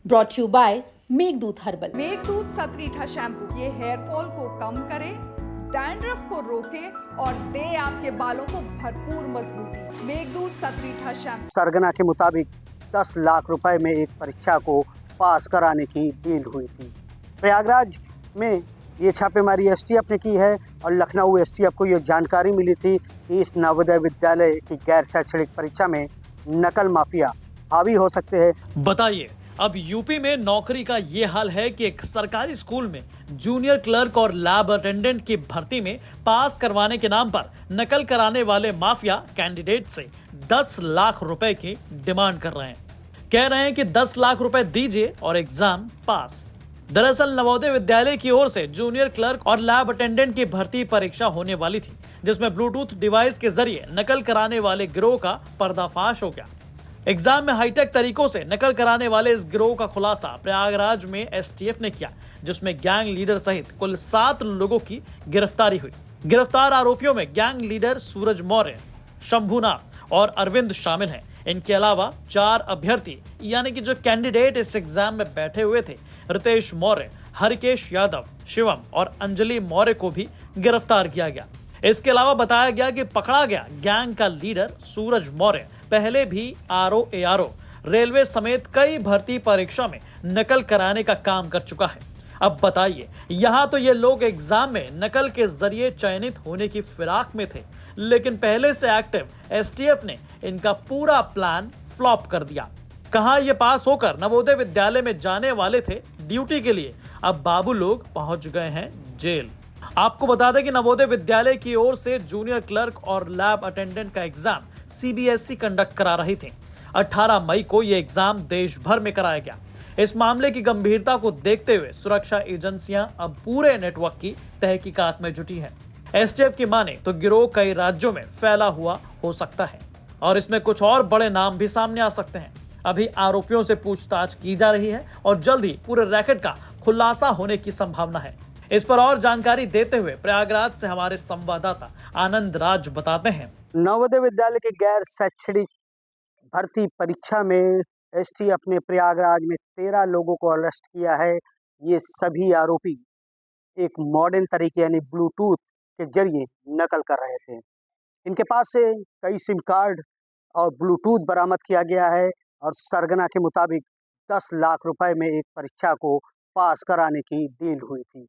Brought you by Meghdoot herbal. Meghdoot Satritha shampoo ये hair fall को कम करे, डैंड्रफ को रोके और दे आपके बालों को भरपूर मजबूती। मेघदूत सतरीठा शैम्पू। सरगना के मुताबिक 10 लाख रुपए में एक परीक्षा को पास कराने की डील हुई थी। प्रयागराज में ये छापेमारी एसटीएफ ने की है और लखनऊ एसटीएफ को ये जानकारी मिली थी कि इस नवोदय विद्यालय की गैर शैक्षणिक परीक्षा में नकल माफिया हावी हो सकते हैं। बताइए, अब यूपी में नौकरी का ये हाल है कि एक सरकारी स्कूल में जूनियर क्लर्क और लैब अटेंडेंट की भर्ती में पास करवाने के नाम पर नकल कराने वाले माफिया कैंडिडेट से 10 लाख रुपए की डिमांड कर रहे हैं। कह रहे हैं कि 10 लाख रुपए दीजिए और एग्जाम पास। दरअसल नवोदय विद्यालय की ओर से जूनियर क्लर्क और लैब अटेंडेंट की भर्ती परीक्षा होने वाली थी, जिसमें ब्लूटूथ डिवाइस के जरिए नकल कराने वाले गिरोह का पर्दाफाश हो गया। एग्जाम में हाईटेक तरीकों से नकल कराने वाले इस गिरोह का खुलासा प्रयागराज में एसटीएफ ने किया, जिसमें गैंग लीडर सहित कुल 7 लोगों की गिरफ्तारी हुई। गिरफ्तार आरोपियों में गैंग लीडर सूरज मौर्य, शंभुनाथ और अरविंद शामिल हैं। इनके अलावा 4 अभ्यर्थी यानी कि जो कैंडिडेट इस एग्जाम में बैठे हुए थे, रितेश मौर्य, हरिकेश यादव, शिवम और अंजलि मौर्य को भी गिरफ्तार किया गया। इसके अलावा बताया गया कि पकड़ा गया गैंग का लीडर सूरज मौर्य पहले भी आरओ, रेलवे समेत कई भर्ती परीक्षा में नकल कराने का काम कर चुका है। अब बताइए, यहाँ तो ये लोग एग्जाम में नकल के जरिए चयनित होने की फिराक में थे, लेकिन पहले से एक्टिव एसटीएफ ने इनका पूरा प्लान फ्लॉप कर दिया। कहाँ ये पास होकर नवोदय विद्यालय में जाने वाले थे ड्यूटी के लिए, अब बाबू लोग पहुंच गए हैं जेल। आपको बता दें कि नवोदय विद्यालय की ओर से जूनियर क्लर्क और लैब अटेंडेंट का एग्जाम सीबीएसई कंडक्ट करा रही थी। 18 मई को यह एग्जाम देश भर में कराया गया। इस मामले की गंभीरता को देखते हुए सुरक्षा एजेंसियां अब पूरे नेटवर्क की तहकीकात में जुटी हैं। एसटीएफ की माने तो गिरोह कई राज्यों में फैला हुआ हो सकता है और इसमें कुछ और बड़े नाम भी सामने आ सकते हैं। अभी आरोपियों से पूछताछ की जा रही है और जल्द ही पूरे रैकेट का खुलासा होने की संभावना है। इस पर और जानकारी देते हुए प्रयागराज से हमारे संवाददाता आनंद राज बताते हैं। नवोदय विद्यालय की गैर शैक्षणिक भर्ती परीक्षा में एसटीएफ ने प्रयागराज में 13 लोगों को अरेस्ट किया है। ये सभी आरोपी एक मॉडर्न तरीके यानी ब्लूटूथ के जरिए नकल कर रहे थे। इनके पास से कई सिम कार्ड और ब्लूटूथ बरामद किया गया है और सरगना के मुताबिक 10 लाख रुपए में एक परीक्षा को पास कराने की डील हुई थी।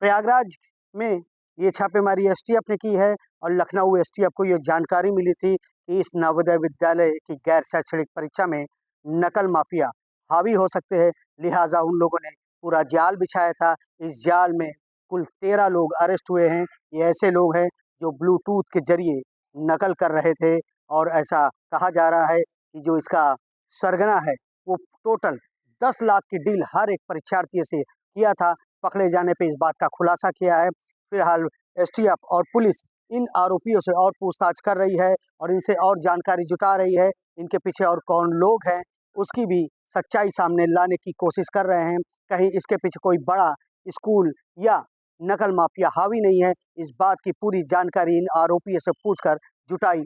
प्रयागराज में ये छापेमारी एसटीएफ ने की है और लखनऊ एसटीएफ को ये जानकारी मिली थी कि इस नवोदय विद्यालय की गैर शैक्षणिक परीक्षा में नकल माफिया हावी हो सकते हैं। लिहाजा उन लोगों ने पूरा जाल बिछाया था। इस जाल में कुल 13 लोग अरेस्ट हुए हैं। ये ऐसे लोग हैं जो ब्लूटूथ के जरिए नकल कर रहे थे और ऐसा कहा जा रहा है कि जो इसका सरगना है वो टोटल 10 लाख की डील हर एक परीक्षार्थी से किया था। पकड़े जाने पे इस बात का खुलासा किया है। फिलहाल एसटीएफ और पुलिस इन आरोपियों से और पूछताछ कर रही है और इनसे और जानकारी जुटा रही है। इनके पीछे और कौन लोग हैं उसकी भी सच्चाई सामने लाने की कोशिश कर रहे हैं। कहीं इसके पीछे कोई बड़ा स्कूल या नकल माफिया हावी नहीं है, इस बात की पूरी जानकारी इन आरोपियों से पूछकर जुटाई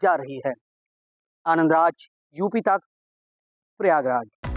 जा रही है। आनंद राज, यूपी तक, प्रयागराज।